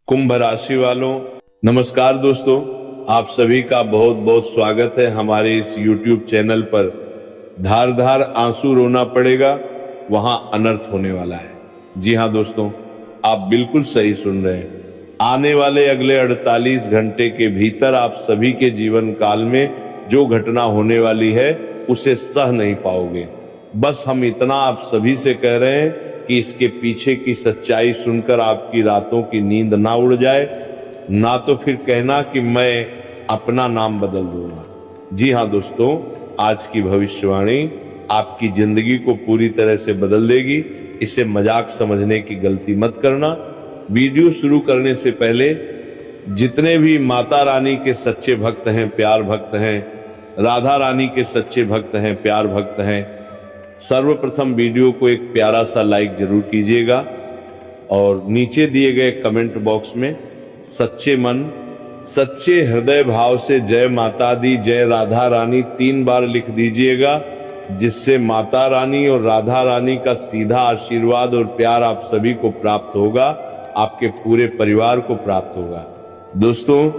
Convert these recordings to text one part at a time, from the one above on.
कुंभ राशि वालों, नमस्कार दोस्तों। आप सभी का बहुत बहुत स्वागत है हमारे इस YouTube चैनल पर। धार धार आंसू रोना पड़ेगा, वहां अनर्थ होने वाला है। जी हां दोस्तों, आप बिल्कुल सही सुन रहे हैं। आने वाले अगले 48 घंटे के भीतर आप सभी के जीवन काल में जो घटना होने वाली है उसे सह नहीं पाओगे। बस हम इतना आप सभी से कह रहे हैं कि इसके पीछे की सच्चाई सुनकर आपकी रातों की नींद ना उड़ जाए, ना तो फिर कहना कि मैं अपना नाम बदल दूंगा। जी हां दोस्तों, आज की भविष्यवाणी आपकी जिंदगी को पूरी तरह से बदल देगी। इसे मजाक समझने की गलती मत करना। वीडियो शुरू करने से पहले जितने भी माता रानी के सच्चे भक्त हैं, प्यार भक्त हैं, राधा रानी के सच्चे भक्त हैं, प्यार भक्त हैं, सर्वप्रथम वीडियो को एक प्यारा सा लाइक जरूर कीजिएगा और नीचे दिए गए कमेंट बॉक्स में सच्चे मन सच्चे हृदय भाव से जय माता दी, जय राधा रानी 3 बार लिख दीजिएगा, जिससे माता रानी और राधा रानी का सीधा आशीर्वाद और प्यार आप सभी को प्राप्त होगा, आपके पूरे परिवार को प्राप्त होगा। दोस्तों,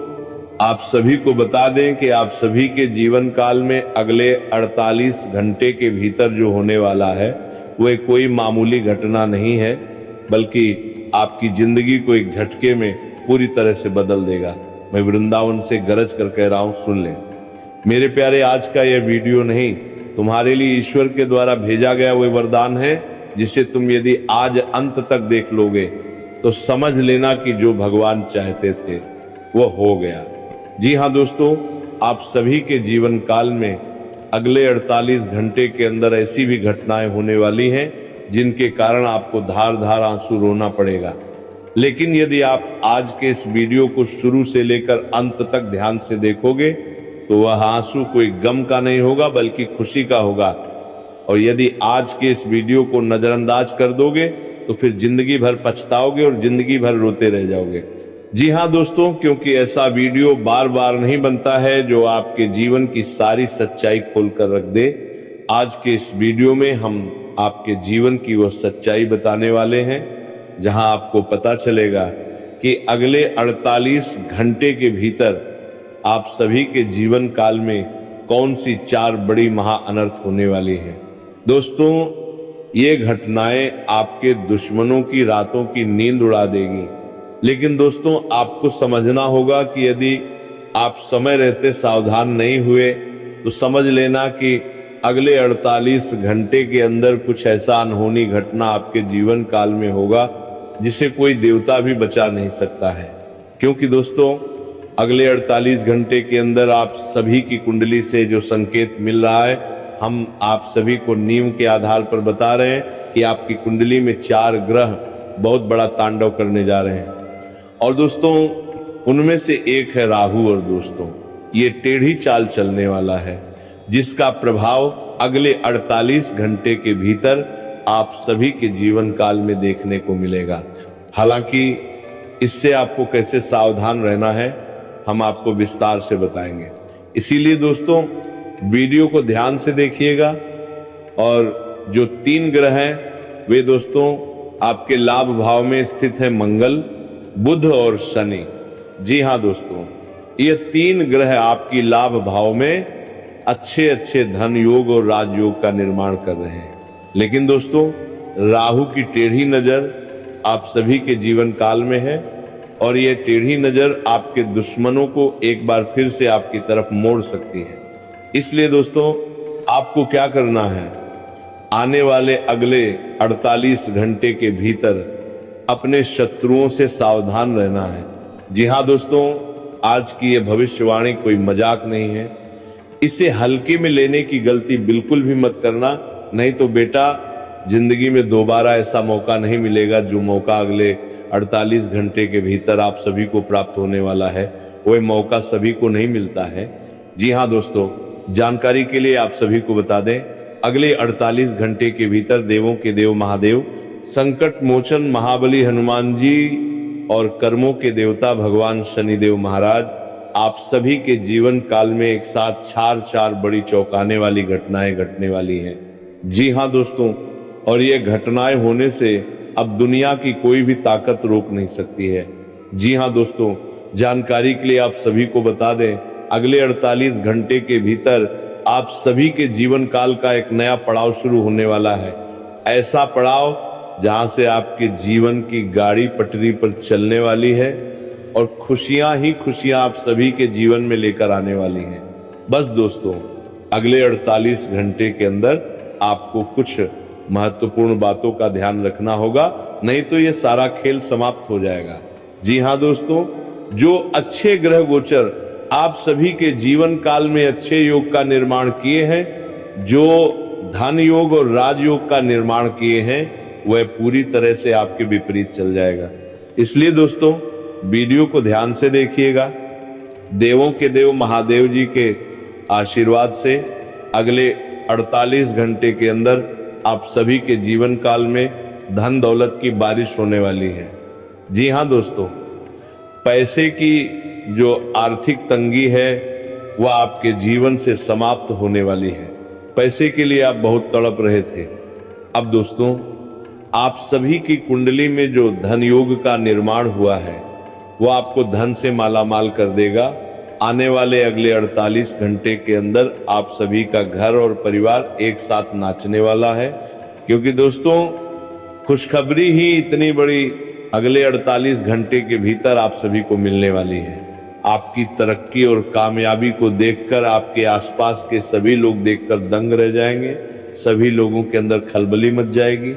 आप सभी को बता दें कि आप सभी के जीवन काल में अगले 48 घंटे के भीतर जो होने वाला है वह कोई मामूली घटना नहीं है, बल्कि आपकी जिंदगी को एक झटके में पूरी तरह से बदल देगा। मैं वृंदावन से गरज कर कह रहा हूं, सुन लें। मेरे प्यारे, आज का यह वीडियो नहीं, तुम्हारे लिए ईश्वर के द्वारा भेजा गया वह वरदान है, जिसे तुम यदि आज अंत तक देख लोगे तो समझ लेना कि जो भगवान चाहते थे वो हो गया। जी हां दोस्तों, आप सभी के जीवन काल में अगले 48 घंटे के अंदर ऐसी भी घटनाएं होने वाली हैं जिनके कारण आपको धार धार आंसू रोना पड़ेगा। लेकिन यदि आप आज के इस वीडियो को शुरू से लेकर अंत तक ध्यान से देखोगे तो वह आंसू कोई गम का नहीं होगा बल्कि खुशी का होगा। और यदि आज के इस वीडियो को नजरअंदाज कर दोगे तो फिर जिंदगी भर पछताओगे और जिंदगी भर रोते रह जाओगे। जी हां दोस्तों, क्योंकि ऐसा वीडियो बार बार नहीं बनता है जो आपके जीवन की सारी सच्चाई खोलकर रख दे। आज के इस वीडियो में हम आपके जीवन की वो सच्चाई बताने वाले हैं जहां आपको पता चलेगा कि अगले 48 घंटे के भीतर आप सभी के जीवन काल में कौन सी 4 बड़ी महा अनर्थ होने वाली हैं। दोस्तों, ये घटनाएं आपके दुश्मनों की रातों की नींद उड़ा देगी। लेकिन दोस्तों, आपको समझना होगा कि यदि आप समय रहते सावधान नहीं हुए तो समझ लेना कि अगले 48 घंटे के अंदर कुछ ऐसा अनहोनी घटना आपके जीवन काल में होगा जिसे कोई देवता भी बचा नहीं सकता है। क्योंकि दोस्तों, अगले 48 घंटे के अंदर आप सभी की कुंडली से जो संकेत मिल रहा है, हम आप सभी को नींव के आधार पर बता रहे हैं कि आपकी कुंडली में 4 ग्रह बहुत बड़ा तांडव करने जा रहे हैं। और दोस्तों, उनमें से एक है राहु। और दोस्तों, ये टेढ़ी चाल चलने वाला है जिसका प्रभाव अगले 48 घंटे के भीतर आप सभी के जीवन काल में देखने को मिलेगा। हालांकि इससे आपको कैसे सावधान रहना है हम आपको विस्तार से बताएंगे। इसीलिए दोस्तों, वीडियो को ध्यान से देखिएगा। और जो 3 ग्रह हैं वे दोस्तों आपके लाभ भाव में स्थित है मंगल, बुध और शनि। जी हां दोस्तों, ये 3 ग्रह आपकी लाभ भाव में अच्छे अच्छे धन योग और राजयोग का निर्माण कर रहे हैं। लेकिन दोस्तों, राहु की टेढ़ी नजर आप सभी के जीवन काल में है और यह टेढ़ी नजर आपके दुश्मनों को एक बार फिर से आपकी तरफ मोड़ सकती है। इसलिए दोस्तों, आपको क्या करना है, आने वाले अगले 48 घंटे के भीतर अपने शत्रुओं से सावधान रहना है। जी हां दोस्तों, आज की यह भविष्यवाणी कोई मजाक नहीं है। इसे हल्के में लेने की गलती बिल्कुल भी मत करना, नहीं तो बेटा जिंदगी में दोबारा ऐसा मौका नहीं मिलेगा जो मौका अगले 48 घंटे के भीतर आप सभी को प्राप्त होने वाला है। वह मौका सभी को नहीं मिलता है। जी हां दोस्तों, जानकारी के लिए आप सभी को बता दें, अगले 48 घंटे के भीतर देवों के देव महादेव, संकट मोचन महाबली हनुमान जी और कर्मों के देवता भगवान शनिदेव महाराज आप सभी के जीवन काल में एक साथ 4 बड़ी चौंकाने वाली घटनाएं घटने वाली हैं। जी हां दोस्तों, और ये घटनाएं होने से अब दुनिया की कोई भी ताकत रोक नहीं सकती है। जी हाँ दोस्तों, जानकारी के लिए आप सभी को बता दें, अगले 48 घंटे के भीतर आप सभी के जीवन काल का एक नया पड़ाव शुरू होने वाला है। ऐसा पड़ाव जहां से आपके जीवन की गाड़ी पटरी पर चलने वाली है और खुशियां ही खुशियां आप सभी के जीवन में लेकर आने वाली हैं। बस दोस्तों, अगले 48 घंटे के अंदर आपको कुछ महत्वपूर्ण बातों का ध्यान रखना होगा, नहीं तो ये सारा खेल समाप्त हो जाएगा। जी हाँ दोस्तों, जो अच्छे ग्रह गोचर आप सभी के जीवन काल में अच्छे योग का निर्माण किए हैं, जो धन योग और राजयोग का निर्माण किए हैं, वह पूरी तरह से आपके विपरीत चल जाएगा। इसलिए दोस्तों, वीडियो को ध्यान से देखिएगा। देवों के देव महादेव जी के आशीर्वाद से अगले 48 घंटे के अंदर आप सभी के जीवन काल में धन दौलत की बारिश होने वाली है। जी हाँ दोस्तों, पैसे की जो आर्थिक तंगी है वह आपके जीवन से समाप्त होने वाली है। पैसे के लिए आप बहुत तड़प रहे थे। अब दोस्तों, आप सभी की कुंडली में जो धन योग का निर्माण हुआ है वह आपको धन से मालामाल कर देगा। आने वाले अगले 48 घंटे के अंदर आप सभी का घर और परिवार एक साथ नाचने वाला है, क्योंकि दोस्तों खुशखबरी ही इतनी बड़ी अगले 48 घंटे के भीतर आप सभी को मिलने वाली है। आपकी तरक्की और कामयाबी को देखकर आपके आसपास के सभी लोग देखकर दंग रह जाएंगे। सभी लोगों के अंदर खलबली मच जाएगी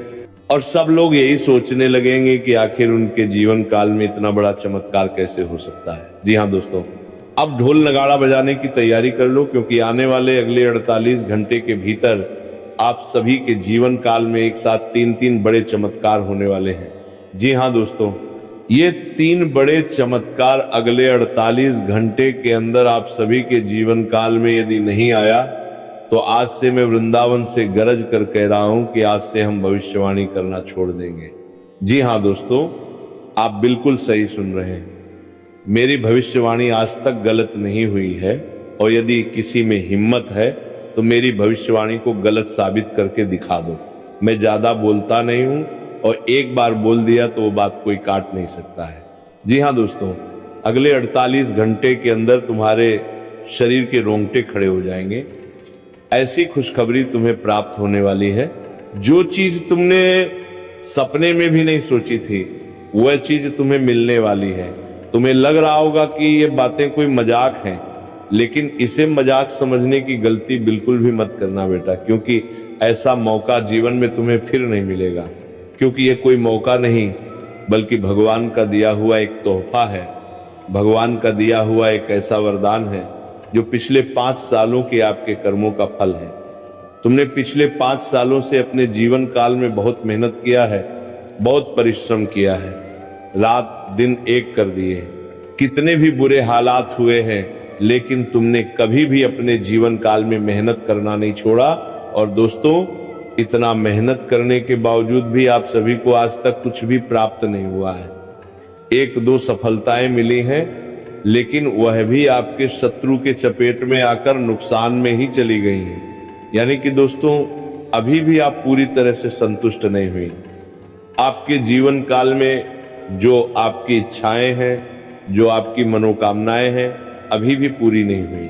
और सब लोग यही सोचने लगेंगे कि आखिर उनके जीवन काल में इतना बड़ा चमत्कार कैसे हो सकता है। जी हाँ दोस्तों, अब ढोल नगाड़ा बजाने की तैयारी कर लो, क्योंकि आने वाले अगले 48 घंटे के भीतर आप सभी के जीवन काल में एक साथ 3 बड़े चमत्कार होने वाले हैं। जी हाँ दोस्तों, ये 3 बड़े चमत्कार अगले 48 घंटे के अंदर आप सभी के जीवन काल में यदि नहीं आया तो आज से मैं वृंदावन से गरज कर कह रहा हूं कि आज से हम भविष्यवाणी करना छोड़ देंगे। जी हाँ दोस्तों, आप बिल्कुल सही सुन रहे हैं। मेरी भविष्यवाणी आज तक गलत नहीं हुई है, और यदि किसी में हिम्मत है तो मेरी भविष्यवाणी को गलत साबित करके दिखा दो। मैं ज्यादा बोलता नहीं हूं, और एक बार बोल दिया तो वो बात कोई काट नहीं सकता है। जी हाँ दोस्तों, अगले 48 घंटे के अंदर तुम्हारे शरीर के रोंगटे खड़े हो जाएंगे। ऐसी खुशखबरी तुम्हें प्राप्त होने वाली है, जो चीज तुमने सपने में भी नहीं सोची थी वह चीज तुम्हें मिलने वाली है। तुम्हें लग रहा होगा कि ये बातें कोई मजाक हैं, लेकिन इसे मजाक समझने की गलती बिल्कुल भी मत करना बेटा, क्योंकि ऐसा मौका जीवन में तुम्हें फिर नहीं मिलेगा। क्योंकि ये कोई मौका नहीं, बल्कि भगवान का दिया हुआ एक तोहफा है। भगवान का दिया हुआ एक ऐसा वरदान है जो पिछले 5 सालों के आपके कर्मों का फल है। तुमने पिछले 5 सालों से अपने जीवन काल में बहुत मेहनत किया है, बहुत परिश्रम किया है, रात दिन एक कर दिए। कितने भी बुरे हालात हुए हैं, लेकिन तुमने कभी भी अपने जीवन काल में मेहनत करना नहीं छोड़ा। और दोस्तों, इतना मेहनत करने के बावजूद भी आप सभी को आज तक कुछ भी प्राप्त नहीं हुआ है। 1-2 सफलताएं मिली हैं, लेकिन वह भी आपके शत्रु के चपेट में आकर नुकसान में ही चली गई हैं। यानी कि दोस्तों, अभी भी आप पूरी तरह से संतुष्ट नहीं हुई। आपके जीवन काल में जो आपकी इच्छाएं हैं, जो आपकी मनोकामनाएं हैं, अभी भी पूरी नहीं हुई।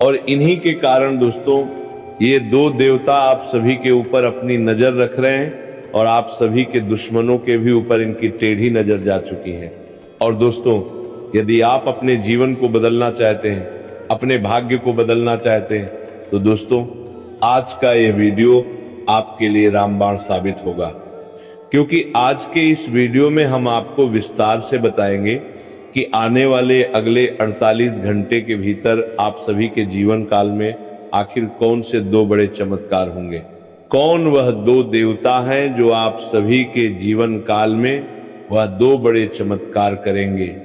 और इन्हीं के कारण दोस्तों, ये 2 देवता आप सभी के ऊपर अपनी नजर रख रहे हैं, और आप सभी के दुश्मनों के भी ऊपर इनकी टेढ़ी नजर जा चुकी है। और दोस्तों, यदि आप अपने जीवन को बदलना चाहते हैं, अपने भाग्य को बदलना चाहते हैं, तो दोस्तों आज का यह वीडियो आपके लिए रामबाण साबित होगा। क्योंकि आज के इस वीडियो में हम आपको विस्तार से बताएंगे कि आने वाले अगले 48 घंटे के भीतर आप सभी के जीवन काल में आखिर कौन से 2 बड़े चमत्कार होंगे। कौन वह 2 देवता हैं जो आप सभी के जीवन काल में वह 2 बड़े चमत्कार करेंगे।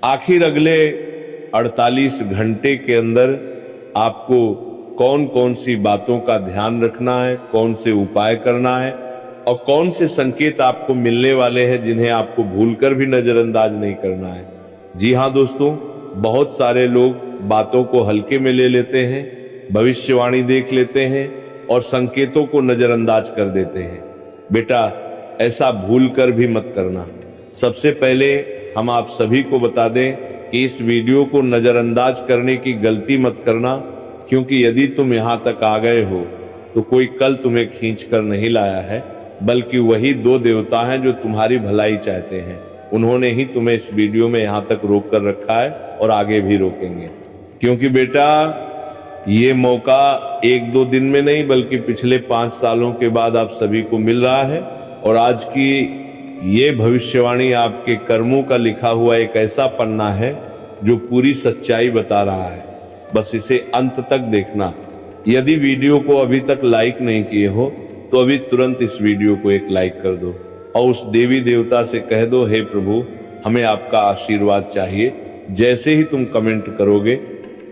आखिर अगले 48 घंटे के अंदर आपको कौन कौन सी बातों का ध्यान रखना है, कौन से उपाय करना है, और कौन से संकेत आपको मिलने वाले हैं जिन्हें आपको भूलकर भी नजरअंदाज नहीं करना है। जी हाँ दोस्तों, बहुत सारे लोग बातों को हल्के में ले लेते हैं, भविष्यवाणी देख लेते हैं और संकेतों को नजरअंदाज कर देते हैं। बेटा, ऐसा भूलकर भी मत करना। सबसे पहले हम आप सभी को बता दें कि इस वीडियो को नजरअंदाज करने की गलती मत करना, क्योंकि यदि तुम यहां तक आ गए हो तो कोई कल तुम्हें खींच कर नहीं लाया है, बल्कि वही दो देवता हैं जो तुम्हारी भलाई चाहते हैं। उन्होंने ही तुम्हें इस वीडियो में यहां तक रोक कर रखा है और आगे भी रोकेंगे, क्योंकि बेटा ये मौका एक दो दिन में नहीं बल्कि पिछले 5 सालों के बाद आप सभी को मिल रहा है। और आज की ये भविष्यवाणी आपके कर्मों का लिखा हुआ एक ऐसा पन्ना है जो पूरी सच्चाई बता रहा है। बस इसे अंत तक देखना। यदि वीडियो को अभी तक लाइक नहीं किए हो तो अभी तुरंत इस वीडियो को एक लाइक कर दो और उस देवी देवता से कह दो, हे प्रभु हमें आपका आशीर्वाद चाहिए। जैसे ही तुम कमेंट करोगे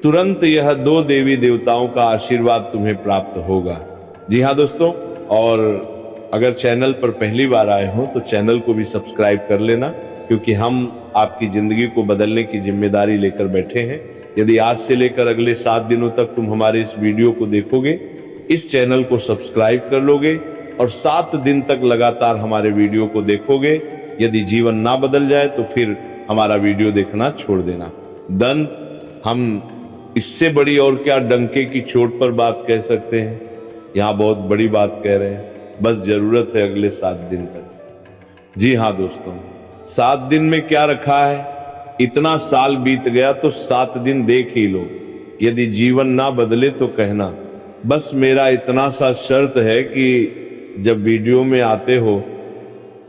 तुरंत यह दो देवी देवताओं का आशीर्वाद तुम्हें प्राप्त होगा। जी हाँ दोस्तों, और अगर चैनल पर पहली बार आए हो तो चैनल को भी सब्सक्राइब कर लेना, क्योंकि हम आपकी जिंदगी को बदलने की जिम्मेदारी लेकर बैठे हैं। यदि आज से लेकर अगले 7 दिनों तक तुम हमारे इस वीडियो को देखोगे, इस चैनल को सब्सक्राइब कर लोगे और 7 दिन तक लगातार हमारे वीडियो को देखोगे, यदि जीवन ना बदल जाए तो फिर हमारा वीडियो देखना छोड़ देना। देन हम इससे बड़ी और क्या डंके की चोट पर बात कह सकते हैं। यहाँ बहुत बड़ी बात कह रहे हैं, बस जरूरत है अगले 7 दिन तक। जी हाँ दोस्तों, 7 दिन में क्या रखा है? इतना साल बीत गया तो 7 दिन देख ही लो। यदि जीवन ना बदले तो कहना। बस मेरा इतना सा शर्त है कि जब वीडियो में आते हो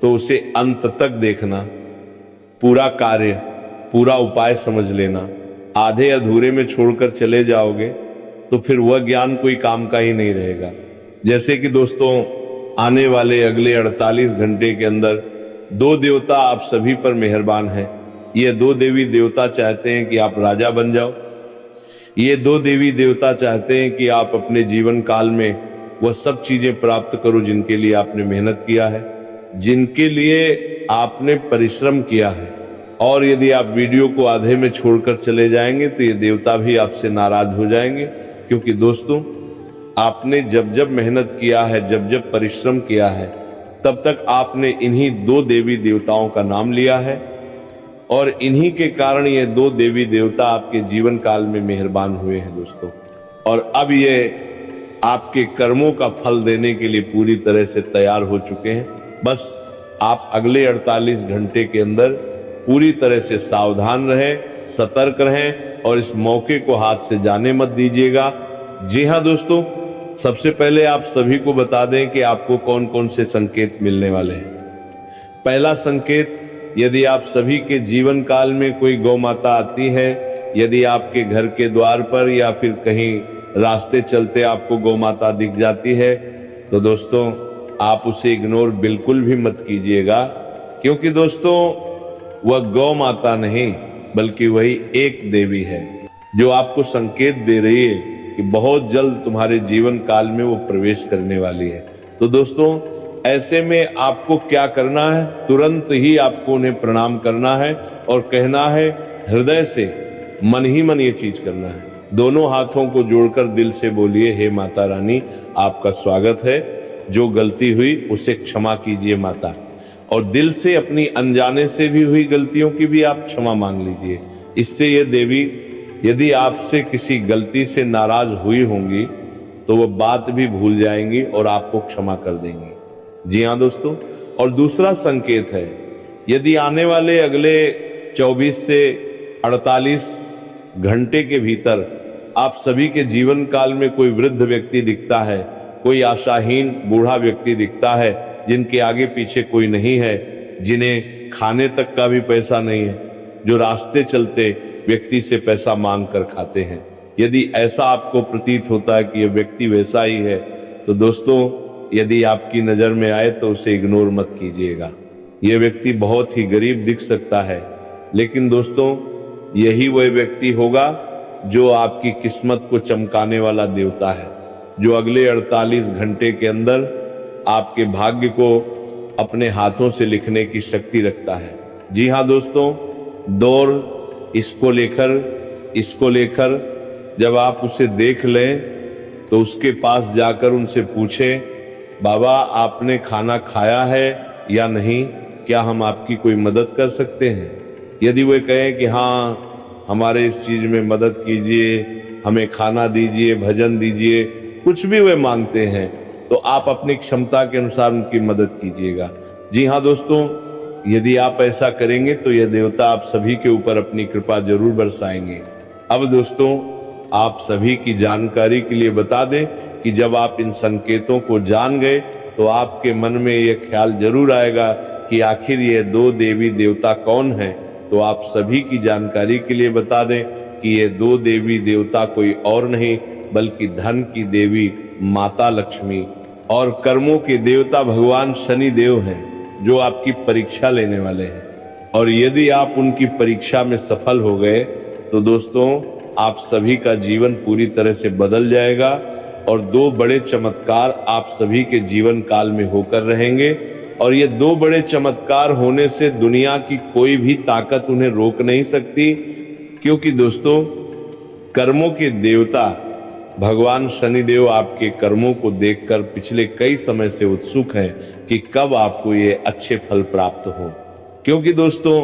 तो उसे अंत तक देखना, पूरा कार्य पूरा उपाय समझ लेना। आधे अधूरे में छोड़कर चले जाओगे तो फिर वह ज्ञान कोई काम का ही नहीं रहेगा। जैसे कि दोस्तों, आने वाले अगले 48 घंटे के अंदर 2 देवता आप सभी पर मेहरबान हैं। ये 2 देवी देवता चाहते हैं कि आप राजा बन जाओ। ये 2 देवी देवता चाहते हैं कि आप अपने जीवन काल में वह सब चीजें प्राप्त करो जिनके लिए आपने मेहनत किया है, जिनके लिए आपने परिश्रम किया है। और यदि आप वीडियो को आधे में छोड़कर चले जाएंगे तो ये देवता भी आपसे नाराज हो जाएंगे, क्योंकि दोस्तों आपने जब जब मेहनत किया है, जब जब परिश्रम किया है, तब तक आपने इन्हीं 2 देवी देवताओं का नाम लिया है और इन्हीं के कारण ये 2 देवी देवता आपके जीवन काल में मेहरबान हुए हैं दोस्तों। और अब ये आपके कर्मों का फल देने के लिए पूरी तरह से तैयार हो चुके हैं। बस आप अगले 48 घंटे के अंदर पूरी तरह से सावधान रहें, सतर्क रहें और इस मौके को हाथ से जाने मत दीजिएगा। जी हाँ दोस्तों, सबसे पहले आप सभी को बता दें कि आपको कौन कौन से संकेत मिलने वाले हैं। पहला संकेत, यदि आप सभी के जीवन काल में कोई गौ माता आती है, यदि आपके घर के द्वार पर या फिर कहीं रास्ते चलते आपको गौ माता दिख जाती है, तो दोस्तों आप उसे इग्नोर बिल्कुल भी मत कीजिएगा, क्योंकि दोस्तों वह गौ माता नहीं बल्कि वही एक देवी है जो आपको संकेत दे रही है कि बहुत जल्द तुम्हारे जीवन काल में वो प्रवेश करने वाली है। तो दोस्तों ऐसे में आपको क्या करना है? तुरंत ही आपको उन्हें प्रणाम करना है और कहना है हृदय से, मन ही मन ये चीज करना है। दोनों हाथों को जोड़कर दिल से बोलिए, हे माता रानी आपका स्वागत है, जो गलती हुई उसे क्षमा कीजिए माता। और दिल से अपनी अनजाने से भी हुई गलतियों की भी आप क्षमा मांग लीजिए। इससे ये देवी यदि आपसे किसी गलती से नाराज हुई होंगी तो वह बात भी भूल जाएंगी और आपको क्षमा कर देंगी। जी हाँ दोस्तों, और दूसरा संकेत है, यदि आने वाले अगले 24 से 48 घंटे के भीतर आप सभी के जीवन काल में कोई वृद्ध व्यक्ति दिखता है, कोई आशाहीन बूढ़ा व्यक्ति दिखता है, जिनके आगे पीछे कोई नहीं है, जिन्हें खाने तक का भी पैसा नहीं है, जो रास्ते चलते व्यक्ति से पैसा मांग कर खाते हैं, यदि ऐसा आपको प्रतीत होता है कि यह व्यक्ति वैसा ही है, तो दोस्तों यदि आपकी नजर में आए तो उसे इग्नोर मत कीजिएगा। यह व्यक्ति बहुत ही गरीब दिख सकता है, लेकिन दोस्तों यही वह व्यक्ति होगा जो आपकी किस्मत को चमकाने वाला देवता है, जो अगले 48 घंटे के अंदर आपके भाग्य को अपने हाथों से लिखने की शक्ति रखता है। जी हाँ दोस्तों, दौर इसको लेकर जब आप उसे देख लें तो उसके पास जाकर उनसे पूछें, बाबा आपने खाना खाया है या नहीं, क्या हम आपकी कोई मदद कर सकते हैं? यदि वे कहें कि हाँ हमारे इस चीज में मदद कीजिए, हमें खाना दीजिए, भजन दीजिए, कुछ भी वे मांगते हैं, तो आप अपनी क्षमता के अनुसार उनकी मदद कीजिएगा। जी हाँ दोस्तों, यदि आप ऐसा करेंगे तो यह देवता आप सभी के ऊपर अपनी कृपा जरूर बरसाएंगे। अब दोस्तों, आप सभी की जानकारी के लिए बता दें कि जब आप इन संकेतों को जान गए तो आपके मन में यह ख्याल जरूर आएगा कि आखिर ये दो देवी देवता कौन हैं। तो आप सभी की जानकारी के लिए बता दें कि ये दो देवी देवता कोई और नहीं बल्कि धन की देवी माता लक्ष्मी और कर्मों के देवता भगवान शनि देव हैं, जो आपकी परीक्षा लेने वाले हैं। और यदि आप उनकी परीक्षा में सफल हो गए तो दोस्तों, आप सभी का जीवन पूरी तरह से बदल जाएगा और दो बड़े चमत्कार आप सभी के जीवन काल में होकर रहेंगे। और ये दो बड़े चमत्कार होने से दुनिया की कोई भी ताकत उन्हें रोक नहीं सकती, क्योंकि दोस्तों, कर्मों के देवता भगवान शनिदेव आपके कर्मों को देखकर पिछले कई समय से उत्सुक हैं कि कब आपको ये अच्छे फल प्राप्त हो। क्योंकि दोस्तों,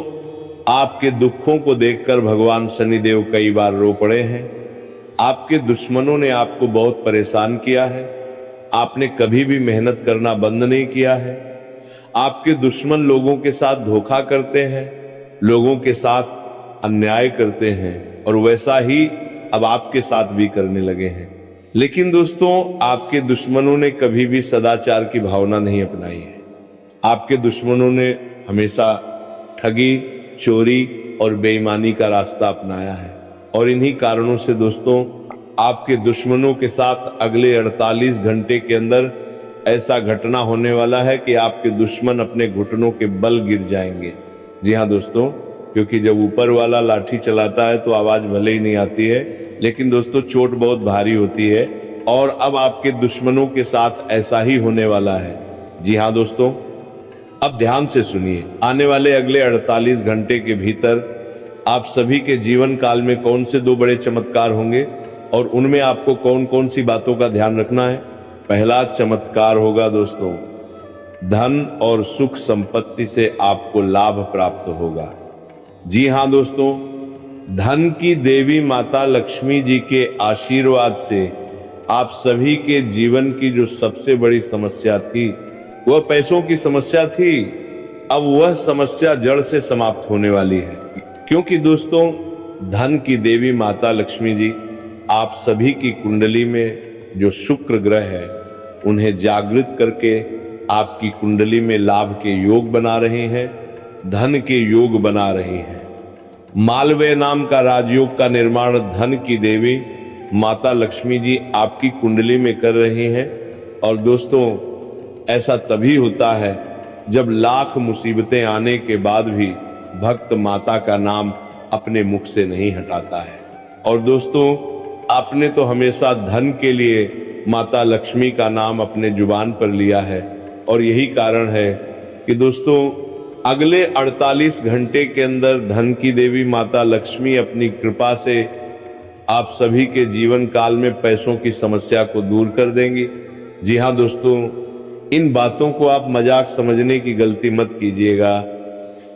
आपके दुखों को देखकर भगवान शनिदेव कई बार रो पड़े हैं। आपके दुश्मनों ने आपको बहुत परेशान किया है। आपने कभी भी मेहनत करना बंद नहीं किया है। आपके दुश्मन लोगों के साथ धोखा करते हैं, लोगों के साथ अन्याय करते हैं, और वैसा ही अब आपके साथ भी करने लगे हैं। लेकिन दोस्तों, आपके दुश्मनों ने कभी भी सदाचार की भावना नहीं अपनाई है। आपके दुश्मनों ने हमेशा ठगी, चोरी और बेईमानी का रास्ता अपनाया है। और इन्हीं कारणों से दोस्तों, आपके दुश्मनों के साथ अगले 48 घंटे के अंदर ऐसा घटना होने वाला है कि आपके दुश्मन अपने घुटनों के बल गिर जाएंगे। जी हाँ दोस्तों, क्योंकि जब ऊपर वाला लाठी चलाता है तो आवाज भले ही नहीं आती है, लेकिन दोस्तों चोट बहुत भारी होती है। और अब आपके दुश्मनों के साथ ऐसा ही होने वाला है। जी हाँ दोस्तों, अब ध्यान से सुनिए। आने वाले अगले 48 घंटे के भीतर आप सभी के जीवन काल में कौन से दो बड़े चमत्कार होंगे और उनमें आपको कौन कौन सी बातों का ध्यान रखना है। पहला चमत्कार होगा दोस्तों, धन और सुख संपत्ति से आपको लाभ प्राप्त होगा। जी हाँ दोस्तों, धन की देवी माता लक्ष्मी जी के आशीर्वाद से आप सभी के जीवन की जो सबसे बड़ी समस्या थी, वह पैसों की समस्या थी, अब वह समस्या जड़ से समाप्त होने वाली है। क्योंकि दोस्तों, धन की देवी माता लक्ष्मी जी आप सभी की कुंडली में जो शुक्र ग्रह है उन्हें जागृत करके आपकी कुंडली में लाभ के योग बना रहे हैं, धन के योग बना रहे हैं। मालवय नाम का राजयोग का निर्माण धन की देवी माता लक्ष्मी जी आपकी कुंडली में कर रहे हैं। और दोस्तों, ऐसा तभी होता है जब लाख मुसीबतें आने के बाद भी भक्त माता का नाम अपने मुख से नहीं हटाता है। और दोस्तों, आपने तो हमेशा धन के लिए माता लक्ष्मी का नाम अपने जुबान पर लिया है, और यही कारण है कि दोस्तों, अगले 48 घंटे के अंदर धन की देवी माता लक्ष्मी अपनी कृपा से आप सभी के जीवन काल में पैसों की समस्या को दूर कर देंगी। जी हाँ दोस्तों, इन बातों को आप मजाक समझने की गलती मत कीजिएगा।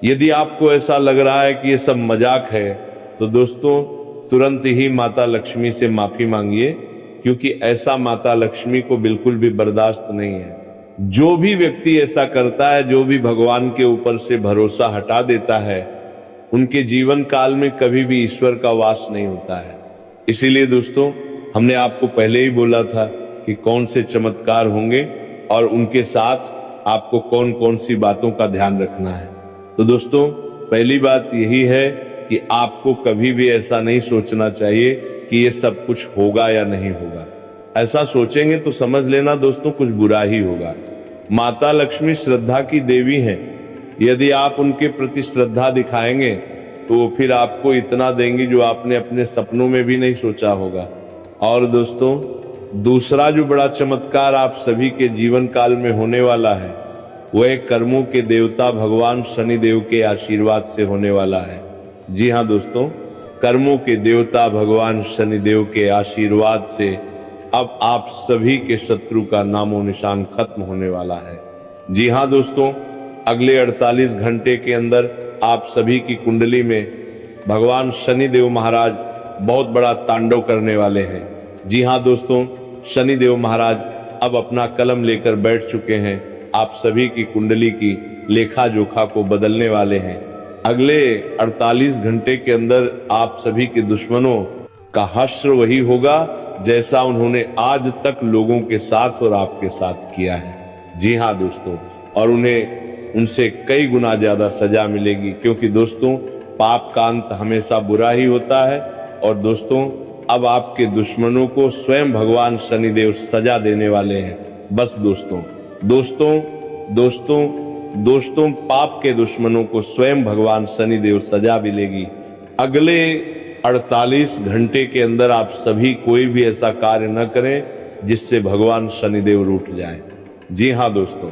यदि आपको ऐसा लग रहा है कि ये सब मजाक है तो दोस्तों, तुरंत ही माता लक्ष्मी से माफी मांगिए, क्योंकि ऐसा माता लक्ष्मी को बिल्कुल भी बर्दाश्त नहीं है। जो भी व्यक्ति ऐसा करता है, जो भी भगवान के ऊपर से भरोसा हटा देता है, उनके जीवन काल में कभी भी ईश्वर का वास नहीं होता है। इसीलिए दोस्तों, हमने आपको पहले ही बोला था कि कौन से चमत्कार होंगे और उनके साथ आपको कौन कौन सी बातों का ध्यान रखना है। तो दोस्तों, पहली बात यही है कि आपको कभी भी ऐसा नहीं सोचना चाहिए कि ये सब कुछ होगा या नहीं होगा। ऐसा सोचेंगे तो समझ लेना दोस्तों, कुछ बुरा ही होगा। माता लक्ष्मी श्रद्धा की देवी हैं। यदि आप उनके प्रति श्रद्धा दिखाएंगे तो वो फिर आपको इतना देंगी जो आपने अपने सपनों में भी नहीं सोचा होगा। और दोस्तों, दूसरा जो बड़ा चमत्कार आप सभी के जीवन काल में होने वाला है, वह कर्मों के देवता भगवान शनिदेव के आशीर्वाद से होने वाला है। जी हाँ दोस्तों, कर्मों के देवता भगवान शनिदेव के आशीर्वाद से अब आप सभी के शत्रु का नामो निशान खत्म होने वाला है। जी हाँ दोस्तों, अगले 48 घंटे के अंदर आप सभी की कुंडली में भगवान शनिदेव महाराज बहुत बड़ा तांडव करने वाले हैं। जी हाँ दोस्तों, शनिदेव महाराज अब अपना कलम लेकर बैठ चुके हैं, आप सभी की कुंडली की लेखा जोखा को बदलने वाले हैं। अगले 48 घंटे के अंदर आप सभी के दुश्मनों का हश्र वही होगा जैसा उन्होंने आज तक लोगों के साथ और आपके साथ किया है। जी हाँ दोस्तों, और उन्हें उनसे कई गुना ज्यादा सजा मिलेगी, क्योंकि दोस्तों पाप का अंत हमेशा बुरा ही होता है। और दोस्तों अब आपके दुश्मनों को स्वयं भगवान शनिदेव सजा देने वाले हैं। बस दोस्तों दोस्तों दोस्तों दोस्तों पाप के दुश्मनों को स्वयं भगवान शनिदेव सजा मिलेगी। अगले 48 घंटे के अंदर आप सभी कोई भी ऐसा कार्य न करें जिससे भगवान शनिदेव रूठ जाए। जी हाँ दोस्तों,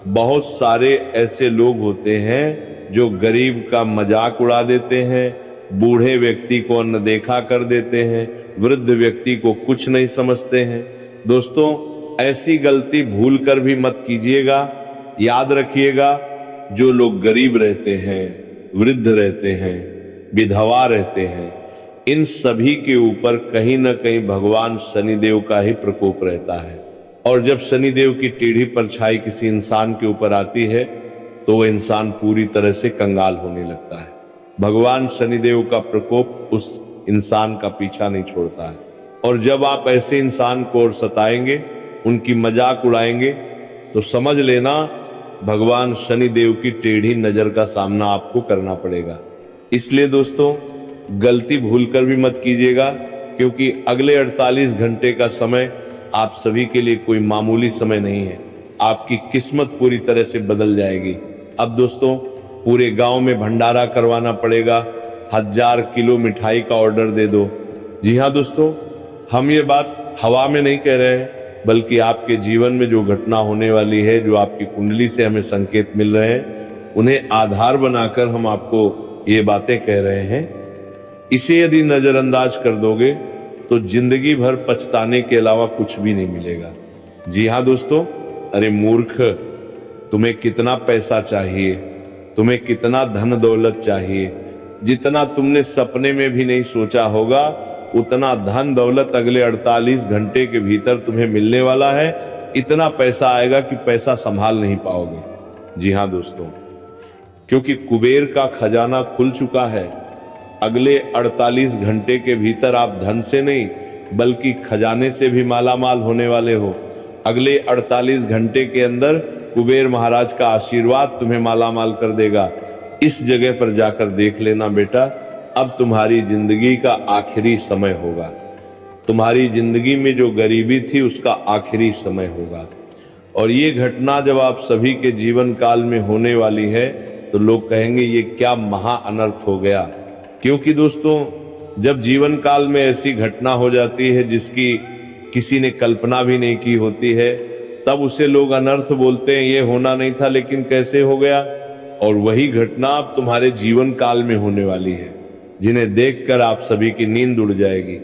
बहुत सारे ऐसे लोग होते हैं जो गरीब का मजाक उड़ा देते हैं, बूढ़े व्यक्ति को अनदेखा कर देते हैं, वृद्ध व्यक्ति को कुछ नहीं समझते हैं। दोस्तों ऐसी गलती भूल कर भी मत कीजिएगा। याद रखिएगा, जो लोग गरीब रहते हैं, वृद्ध रहते हैं, विधवा रहते हैं, इन सभी के ऊपर कहीं ना कहीं भगवान शनिदेव का ही प्रकोप रहता है। और जब शनिदेव की टेढ़ी परछाई किसी इंसान के ऊपर आती है तो वह इंसान पूरी तरह से कंगाल होने लगता है। भगवान शनिदेव का प्रकोप उस इंसान का पीछा नहीं छोड़ता है। और जब आप ऐसे इंसान को और सताएंगे, उनकी मजाक उड़ाएंगे, तो समझ लेना भगवान शनिदेव की टेढ़ी नजर का सामना आपको करना पड़ेगा। इसलिए दोस्तों गलती भूलकर भी मत कीजिएगा, क्योंकि अगले 48 घंटे का समय आप सभी के लिए कोई मामूली समय नहीं है। आपकी किस्मत पूरी तरह से बदल जाएगी। अब दोस्तों पूरे गांव में भंडारा करवाना पड़ेगा, 1000 किलो मिठाई का ऑर्डर दे दो। जी हाँ दोस्तों, हम ये बात हवा में नहीं कह रहे हैं, बल्कि आपके जीवन में जो घटना होने वाली है, जो आपकी कुंडली से हमें संकेत मिल रहे हैं, उन्हें आधार बनाकर हम आपको ये बातें कह रहे हैं। इसे यदि नजरअंदाज कर दोगे तो जिंदगी भर पछताने के अलावा कुछ भी नहीं मिलेगा। जी हाँ दोस्तों, अरे मूर्ख, तुम्हें कितना पैसा चाहिए, तुम्हें कितना धन दौलत चाहिए, जितना तुमने सपने में भी नहीं सोचा होगा उतना धन दौलत अगले 48 घंटे के भीतर तुम्हें मिलने वाला है। इतना पैसा आएगा कि पैसा संभाल नहीं पाओगे। जी हाँ दोस्तों, क्योंकि कुबेर का खजाना खुल चुका है। अगले 48 घंटे के भीतर आप धन से नहीं बल्कि खजाने से भी मालामाल होने वाले हो। अगले 48 घंटे के अंदर कुबेर महाराज का आशीर्वाद तुम्हें मालामाल कर देगा। इस जगह पर जाकर देख लेना बेटा, अब तुम्हारी जिंदगी का आखिरी समय होगा। तुम्हारी जिंदगी में जो गरीबी थी उसका आखिरी समय होगा। और ये घटना जब आप सभी के जीवन काल में होने वाली है तो लोग कहेंगे ये क्या महा अनर्थ हो गया। क्योंकि दोस्तों जब जीवन काल में ऐसी घटना हो जाती है जिसकी किसी ने कल्पना भी नहीं की होती है, तब उसे लोग अनर्थ बोलते हैं। ये होना नहीं था लेकिन कैसे हो गया। और वही घटना अब तुम्हारे जीवन काल में होने वाली है, जिन्हें देखकर आप सभी की नींद उड़ जाएगी।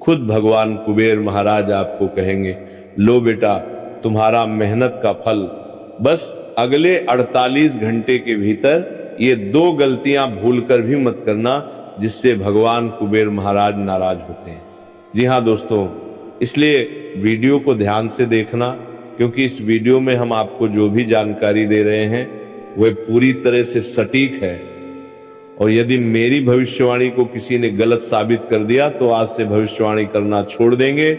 खुद भगवान कुबेर महाराज आपको कहेंगे, लो बेटा तुम्हारा मेहनत का फल। बस अगले 48 घंटे के भीतर ये 2 गलतियां भूलकर भी मत करना, जिससे भगवान कुबेर महाराज नाराज होते हैं। जी हाँ दोस्तों, इसलिए वीडियो को ध्यान से देखना, क्योंकि इस वीडियो में हम आपको जो भी जानकारी दे रहे हैं वह पूरी तरह से सटीक है। और यदि मेरी भविष्यवाणी को किसी ने गलत साबित कर दिया तो आज से भविष्यवाणी करना छोड़ देंगे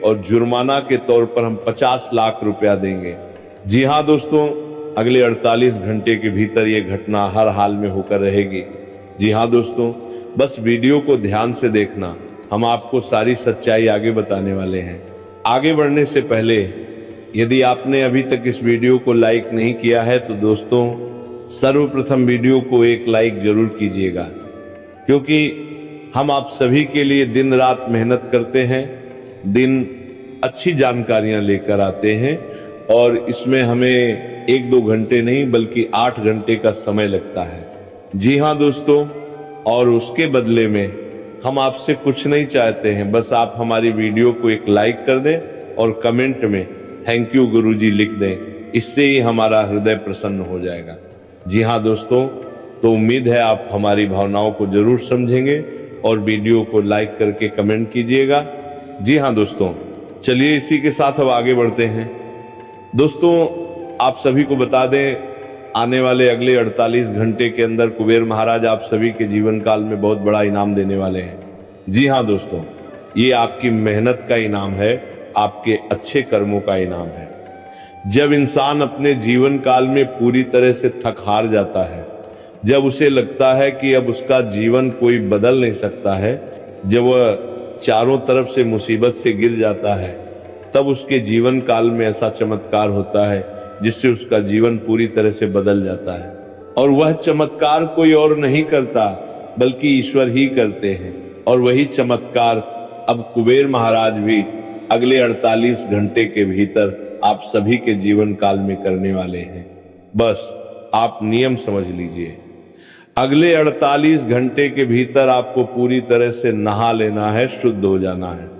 और जुर्माना के तौर पर हम 50 लाख रुपया देंगे। जी हाँ दोस्तों, अगले 48 घंटे के भीतर यह घटना हर हाल में होकर रहेगी। जी हाँ दोस्तों, बस वीडियो को ध्यान से देखना, हम आपको सारी सच्चाई आगे बताने वाले हैं। आगे बढ़ने से पहले यदि आपने अभी तक इस वीडियो को लाइक नहीं किया है तो दोस्तों सर्वप्रथम वीडियो को एक लाइक जरूर कीजिएगा, क्योंकि हम आप सभी के लिए दिन रात मेहनत करते हैं, दिन अच्छी जानकारियां लेकर आते हैं और इसमें हमें 1-2 घंटे नहीं बल्कि 8 घंटे का समय लगता है। जी हाँ दोस्तों, और उसके बदले में हम आपसे कुछ नहीं चाहते हैं, बस आप हमारी वीडियो को एक लाइक कर दें और कमेंट में थैंक यू गुरुजी लिख दें। इससे ही हमारा हृदय प्रसन्न हो जाएगा। जी हाँ दोस्तों, तो उम्मीद है आप हमारी भावनाओं को जरूर समझेंगे और वीडियो को लाइक करके कमेंट कीजिएगा। जी हाँ दोस्तों, चलिए इसी के साथ अब आगे बढ़ते हैं। दोस्तों, आप सभी को बता दें, आने वाले अगले 48 घंटे के अंदर कुबेर महाराज आप सभी के जीवन काल में बहुत बड़ा इनाम देने वाले हैं। जी हाँ दोस्तों, ये आपकी मेहनत का इनाम है, आपके अच्छे कर्मों का इनाम है। जब इंसान अपने जीवन काल में पूरी तरह से थक हार जाता है, जब उसे लगता है कि अब उसका जीवन कोई बदल नहीं सकता है, जब वह चारों तरफ से मुसीबत से गिर जाता है, तब उसके जीवन काल में ऐसा चमत्कार होता है जिससे उसका जीवन पूरी तरह से बदल जाता है। और वह चमत्कार कोई और नहीं करता बल्कि ईश्वर ही करते हैं। और वही चमत्कार अब कुबेर महाराज भी अगले 48 घंटे के भीतर आप सभी के जीवन काल में करने वाले हैं। बस आप नियम समझ लीजिए, अगले 48 घंटे के भीतर आपको पूरी तरह से नहा लेना है, शुद्ध हो जाना है।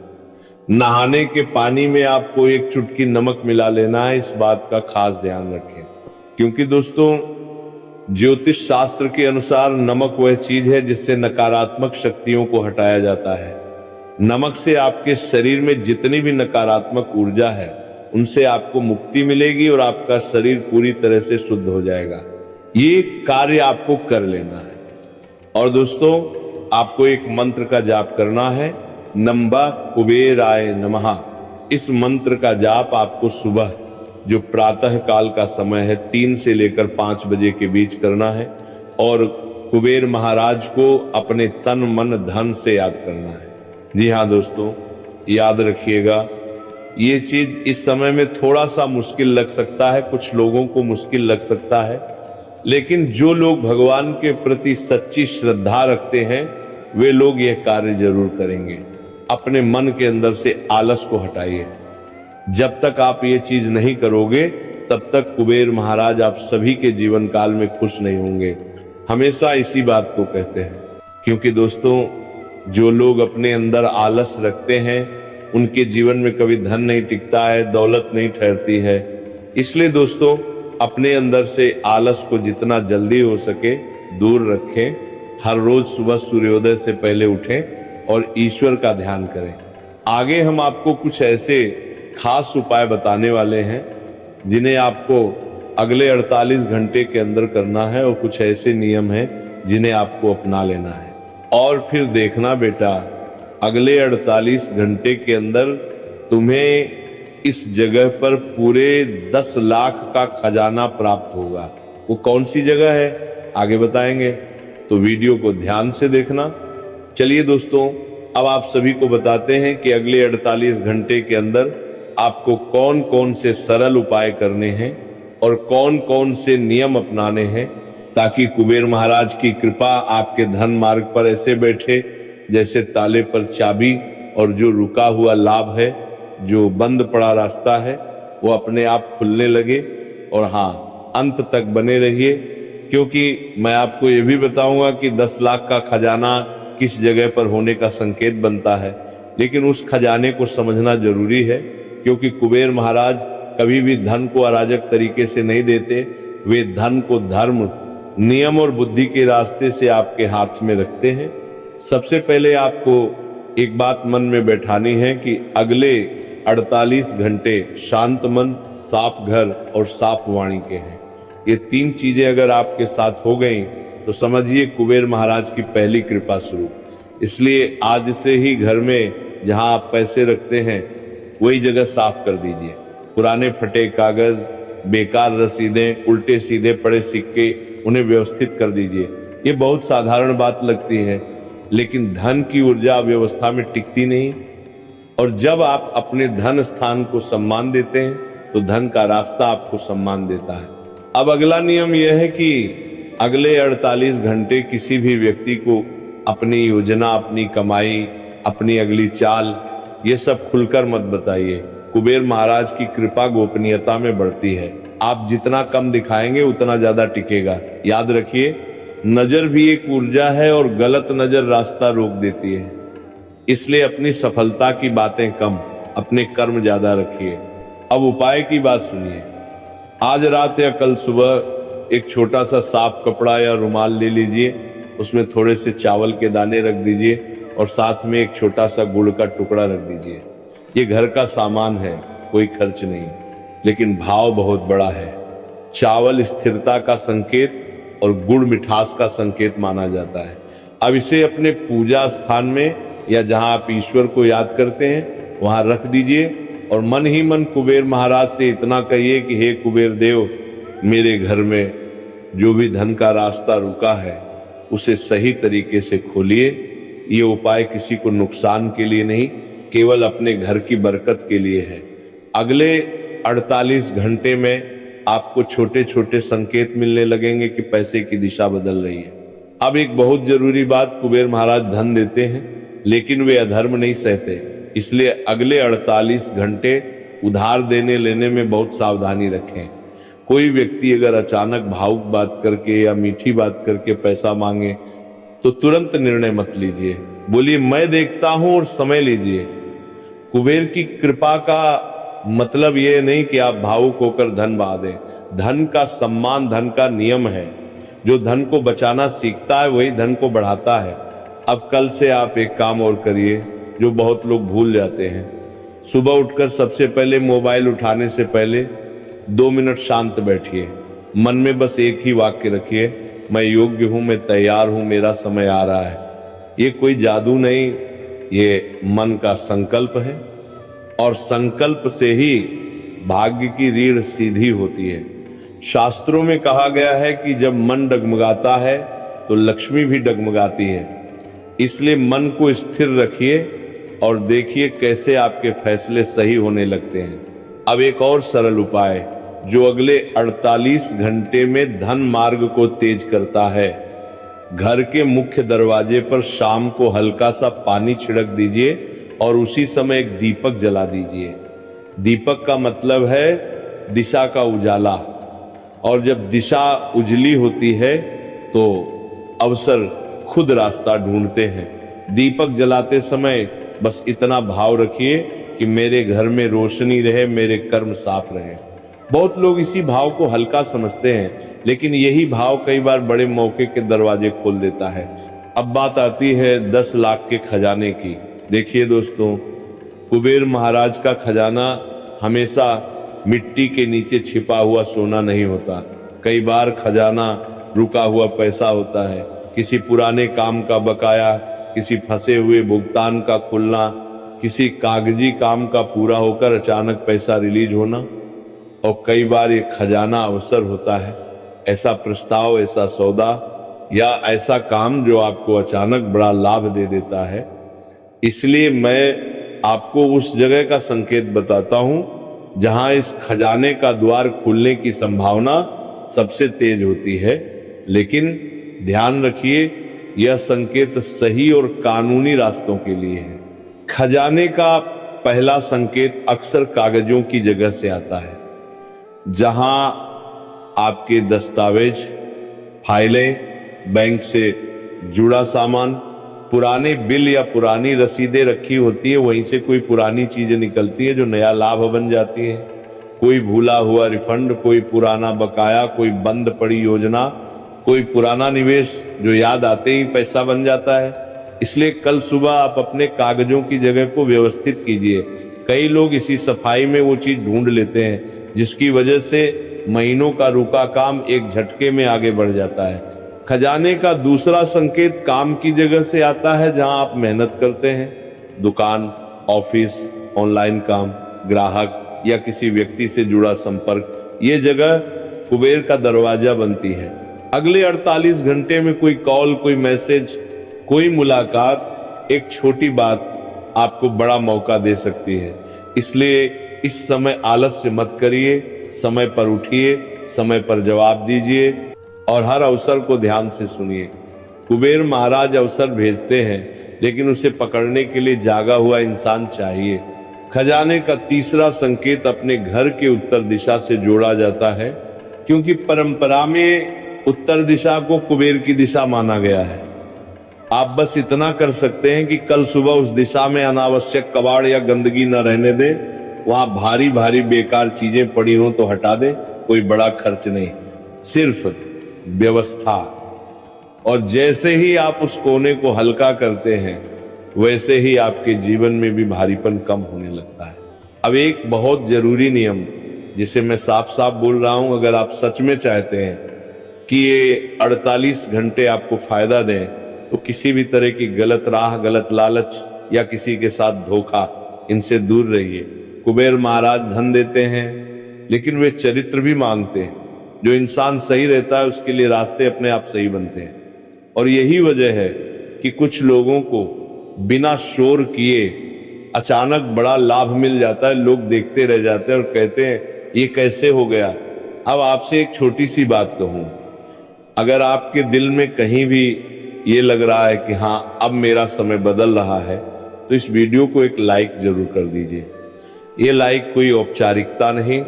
नहाने के पानी में आपको एक चुटकी नमक मिला लेना है, इस बात का खास ध्यान रखें। क्योंकि दोस्तों, ज्योतिष शास्त्र के अनुसार नमक वह चीज है जिससे नकारात्मक शक्तियों को हटाया जाता है। नमक से आपके शरीर में जितनी भी नकारात्मक ऊर्जा है उनसे आपको मुक्ति मिलेगी और आपका शरीर पूरी तरह से शुद्ध हो जाएगा। ये कार्य आपको कर लेना है। और दोस्तों, आपको एक मंत्र का जाप करना है, नंबा कुबेराय नमः। इस मंत्र का जाप आपको सुबह, जो प्रातः काल का समय है, 3 से लेकर 5 बजे के बीच करना है और कुबेर महाराज को अपने तन मन धन से याद करना है। जी हाँ दोस्तों, याद रखिएगा, ये चीज इस समय में थोड़ा सा मुश्किल लग सकता है, कुछ लोगों को मुश्किल लग सकता है, लेकिन जो लोग भगवान के प्रति सच्ची श्रद्धा रखते हैं वे लोग यह कार्य जरूर करेंगे। अपने मन के अंदर से आलस को हटाइए। जब तक आप ये चीज नहीं करोगे तब तक कुबेर महाराज आप सभी के जीवन काल में खुश नहीं होंगे। हमेशा इसी बात को कहते हैं, क्योंकि दोस्तों, जो लोग अपने अंदर आलस रखते हैं उनके जीवन में कभी धन नहीं टिकता है, दौलत नहीं ठहरती है। इसलिए दोस्तों, अपने अंदर से आलस को जितना जल्दी हो सके दूर रखें। हर रोज सुबह सूर्योदय से पहले उठें और ईश्वर का ध्यान करें। आगे हम आपको कुछ ऐसे खास उपाय बताने वाले हैं जिन्हें आपको अगले 48 घंटे के अंदर करना है और कुछ ऐसे नियम हैं जिन्हें आपको अपना लेना है। और फिर देखना बेटा, अगले 48 घंटे के अंदर तुम्हें इस जगह पर पूरे 10 लाख का खजाना प्राप्त होगा। वो कौन सी जगह है आगे बताएंगे, तो वीडियो को ध्यान से देखना। चलिए दोस्तों, अब आप सभी को बताते हैं कि अगले 48 घंटे के अंदर आपको कौन कौन से सरल उपाय करने हैं और कौन कौन से नियम अपनाने हैं, ताकि कुबेर महाराज की कृपा आपके धन मार्ग पर ऐसे बैठे जैसे ताले पर चाबी, और जो रुका हुआ लाभ है, जो बंद पड़ा रास्ता है, वो अपने आप खुलने लगे। और हाँ, अंत तक बने रहिए, क्योंकि मैं आपको ये भी बताऊंगा कि 10 लाख का खजाना किस जगह पर होने का संकेत बनता है, लेकिन उस खजाने को समझना जरूरी है, क्योंकि कुबेर महाराज कभी भी धन को अराजक तरीके से नहीं देते। वे धन को धर्म, नियम और बुद्धि के रास्ते से आपके हाथ में रखते हैं। सबसे पहले आपको एक बात मन में बैठानी है कि अगले 48 घंटे शांत मन, साफ घर और साफ वाणी के हैं। ये 3 चीजें अगर आपके साथ हो गई तो समझिए कुबेर महाराज की पहली कृपा शुरू। इसलिए आज से ही घर में जहां आप पैसे रखते हैं वही जगह साफ कर दीजिए। पुराने फटे कागज, बेकार रसीदें, उल्टे सीधे पड़े सिक्के, उन्हें व्यवस्थित कर दीजिए। ये बहुत साधारण बात लगती है, लेकिन धन की ऊर्जा व्यवस्था में टिकती नहीं। और जब आप अपने धन स्थान को सम्मान देते हैं तो धन का रास्ता आपको सम्मान देता है। अब अगला नियम यह है कि अगले 48 घंटे किसी भी व्यक्ति को अपनी योजना, अपनी कमाई, अपनी अगली चाल, ये सब खुलकर मत बताइए। कुबेर महाराज की कृपा गोपनीयता में बढ़ती है। आप जितना कम दिखाएंगे उतना ज्यादा टिकेगा। याद रखिए, नजर भी एक ऊर्जा है और गलत नजर रास्ता रोक देती है। इसलिए अपनी सफलता की बातें कम, अपने कर्म ज्यादा रखिए। अब उपाय की बात सुनिए। आज रात या कल सुबह एक छोटा सा साफ कपड़ा या रुमाल ले लीजिए, उसमें थोड़े से चावल के दाने रख दीजिए और साथ में एक छोटा सा गुड़ का टुकड़ा रख दीजिए। ये घर का सामान है, कोई खर्च नहीं, लेकिन भाव बहुत बड़ा है। चावल स्थिरता का संकेत और गुड़ मिठास का संकेत माना जाता है। अब इसे अपने पूजा स्थान में या जहां आप ईश्वर को याद करते हैं वहां रख दीजिए और मन ही मन कुबेर महाराज से इतना कहिए कि हे कुबेर देव, मेरे घर में जो भी धन का रास्ता रुका है उसे सही तरीके से खोलिए। ये उपाय किसी को नुकसान के लिए नहीं, केवल अपने घर की बरकत के लिए है। अगले 48 घंटे में आपको छोटे छोटे संकेत मिलने लगेंगे कि पैसे की दिशा बदल रही है। अब एक बहुत जरूरी बात, कुबेर महाराज धन देते हैं लेकिन वे अधर्म नहीं सहते, इसलिए अगले 48 घंटे उधार देने लेने में बहुत सावधानी रखें। कोई व्यक्ति अगर अचानक भावुक बात करके या मीठी बात करके पैसा मांगे तो तुरंत निर्णय मत लीजिए, बोलिए मैं देखता हूं और समय लीजिए। कुबेर की कृपा का मतलब यह नहीं कि आप भावुक होकर धन बहा दें। धन का सम्मान धन का नियम है। जो धन को बचाना सीखता है वही धन को बढ़ाता है। अब कल से आप एक काम और करिए जो बहुत लोग भूल जाते हैं। सुबह उठकर सबसे पहले मोबाइल उठाने से पहले 2 मिनट शांत बैठिए। मन में बस एक ही वाक्य रखिए, मैं योग्य हूं, मैं तैयार हूं, मेरा समय आ रहा है। ये कोई जादू नहीं, ये मन का संकल्प है और संकल्प से ही भाग्य की रीढ़ सीधी होती है। शास्त्रों में कहा गया है कि जब मन डगमगाता है तो लक्ष्मी भी डगमगाती है। इसलिए मन को स्थिर रखिए और देखिए कैसे आपके फैसले सही होने लगते हैं। अब एक और सरल उपाय जो अगले 48 घंटे में धन मार्ग को तेज करता है। घर के मुख्य दरवाजे पर शाम को हल्का सा पानी छिड़क दीजिए और उसी समय एक दीपक जला दीजिए। दीपक का मतलब है दिशा का उजाला, और जब दिशा उजली होती है तो अवसर खुद रास्ता ढूंढते हैं। दीपक जलाते समय बस इतना भाव रखिए कि मेरे घर में रोशनी रहे, मेरे कर्म साफ रहे। बहुत लोग इसी भाव को हल्का समझते हैं, लेकिन यही भाव कई बार बड़े मौके के दरवाजे खोल देता है। अब बात आती है 10 लाख के खजाने की। देखिए दोस्तों, कुबेर महाराज का खजाना हमेशा मिट्टी के नीचे छिपा हुआ सोना नहीं होता। कई बार खजाना रुका हुआ पैसा होता है, किसी पुराने काम का बकाया, किसी फंसे हुए भुगतान का खुलना, किसी कागजी काम का पूरा होकर अचानक पैसा रिलीज होना, और कई बार ये खजाना अवसर होता है। ऐसा प्रस्ताव, ऐसा सौदा या ऐसा काम जो आपको अचानक बड़ा लाभ दे देता है। इसलिए मैं आपको उस जगह का संकेत बताता हूं जहां इस खजाने का द्वार खुलने की संभावना सबसे तेज होती है। लेकिन ध्यान रखिए, यह संकेत सही और कानूनी रास्तों के लिए है। खजाने का पहला संकेत अक्सर कागजों की जगह से आता है, जहां आपके दस्तावेज, फाइलें, बैंक से जुड़ा सामान, पुराने बिल या पुरानी रसीदें रखी होती है, वहीं से कोई पुरानी चीजें निकलती है जो नया लाभ बन जाती है। कोई भूला हुआ रिफंड, कोई पुराना बकाया, कोई बंद पड़ी योजना, कोई पुराना निवेश जो याद आते ही पैसा बन जाता है। इसलिए कल सुबह आप अपने कागजों की जगह को व्यवस्थित कीजिए। कई लोग इसी सफाई में वो चीज ढूंढ लेते हैं जिसकी वजह से महीनों का रुका काम एक झटके में आगे बढ़ जाता है। खजाने का दूसरा संकेत काम की जगह से आता है, जहां आप मेहनत करते हैं। दुकान, ऑफिस, ऑनलाइन काम, ग्राहक या किसी व्यक्ति से जुड़ा संपर्क, ये जगह कुबेर का दरवाजा बनती है। अगले 48 घंटे में कोई कॉल, कोई मैसेज, कोई मुलाकात, एक छोटी बात आपको बड़ा मौका दे सकती है। इसलिए इस समय आलस्य मत करिए, समय पर उठिए, समय पर जवाब दीजिए और हर अवसर को ध्यान से सुनिए। कुबेर महाराज अवसर भेजते हैं, लेकिन उसे पकड़ने के लिए जागा हुआ इंसान चाहिए। खजाने का तीसरा संकेत अपने घर के उत्तर दिशा से जोड़ा जाता है, क्योंकि परंपरा में उत्तर दिशा को कुबेर की दिशा माना गया है। आप बस इतना कर सकते हैं कि कल सुबह उस दिशा में अनावश्यक कबाड़ या गंदगी न रहने दें। वहां भारी भारी बेकार चीजें पड़ी हों तो हटा दें, कोई बड़ा खर्च नहीं। सिर्फ व्यवस्था। और जैसे ही आप उस कोने को हल्का करते हैं वैसे ही आपके जीवन में भी भारीपन कम होने लगता है। अब एक बहुत जरूरी नियम जिसे मैं साफ साफ बोल रहा हूं, अगर आप सच में चाहते हैं कि ये 48 घंटे आपको फायदा दें तो किसी भी तरह की गलत राह, गलत लालच या किसी के साथ धोखा, इनसे दूर रहिए। कुबेर महाराज धन देते हैं लेकिन वे चरित्र भी मांगते हैं। जो इंसान सही रहता है उसके लिए रास्ते अपने आप सही बनते हैं। और यही वजह है कि कुछ लोगों को बिना शोर किए अचानक बड़ा लाभ मिल जाता है, लोग देखते रह जाते हैं और कहते हैं ये कैसे हो गया। अब आपसे एक छोटी सी बात कहूं, अगर आपके दिल में कहीं भी ये लग रहा है कि हां अब मेरा समय बदल रहा है, तो इस वीडियो को एक लाइक जरूर कर दीजिए। ये लाइक कोई औपचारिकता नहीं,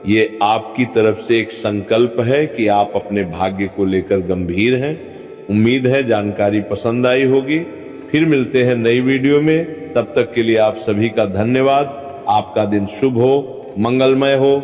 ये आपकी तरफ से एक संकल्प है कि आप अपने भाग्य को लेकर गंभीर हैं। उम्मीद है जानकारी पसंद आई होगी। फिर मिलते हैं नई वीडियो में, तब तक के लिए आप सभी का धन्यवाद। आपका दिन शुभ हो, मंगलमय हो।